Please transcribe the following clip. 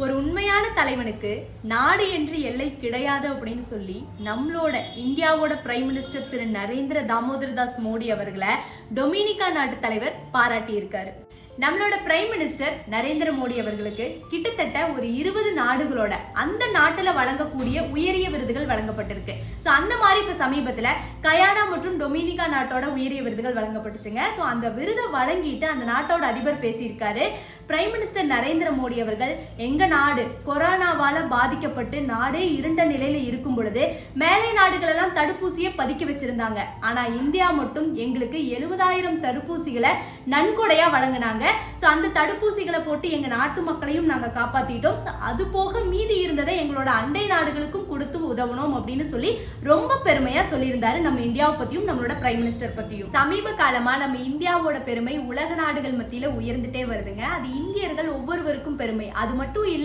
ஒரு உண்மையான தலைவனுக்கு நாடு என்று எல்லை கிடையாது அப்படின்னு சொல்லி நம்மளோட இந்தியாவோட பிரைம் மினிஸ்டர் திரு நரேந்திர தாமோதர் தாஸ் மோடி அவர்களை டொமினிகா நாட்டு தலைவர் பாராட்டி இருக்காரு. நம்மளோட பிரைம் மினிஸ்டர் நரேந்திர மோடி அவர்களுக்கு கிட்டத்தட்ட ஒரு 20 நாடுகளோட அந்த நாட்டுல வழங்கக்கூடிய உயரிய விருதுகள் வழங்கப்பட்டிருக்கு. சோ அந்த மாதிரி இப்ப சமீபத்துல கயானா மற்றும் டொமினிகா நாட்டோட உயரிய விருதுகள் வழங்கப்பட்டுச்சுங்க. சோ அந்த விருதை வழங்கிட்டு அந்த நாட்டோட அதிபர் பேசியிருக்காரு. பிரைம் மினிஸ்டர் நரேந்திர மோடி அவர்கள் எங்க நாடு கொரோனாவால பாதிக்கப்பட்டு நாடே இருண்ட நிலையில இருக்கும் பொழுது மேலை நாடுகள் எல்லாம் தடுப்பூசியை பதுக்கி வச்சிருந்தாங்க. ஆனா இந்தியா மட்டும் எங்களுக்கு 70,000 தடுப்பூசிகளை நன்கொடையா வழங்கினாங்க. சோ அந்த தடுப்பூசிகளை போட்டு எங்க நாட்டு மக்களையும் நாங்க காப்பாத்திட்டோம். அது போக மீதி இருந்ததை எங்களோட அண்டை நாடுகளுக்கும் கொடுத்து உதவணும் அப்படின்னு சொல்லி ரொம்ப பெருமையா சொல்லியிருந்தாரு நம்ம இந்தியாவை பத்தியும் நம்மளோட பிரைம் மினிஸ்டர் பத்தியும். சமீப காலமா நம்ம இந்தியாவோட பெருமை உலக நாடுகள் மத்தியில உயர்ந்துட்டே வருதுங்க. அது இந்தியர்கள் ஒவ்வொருவருக்கும் பெருமை. அது மட்டும் இல்ல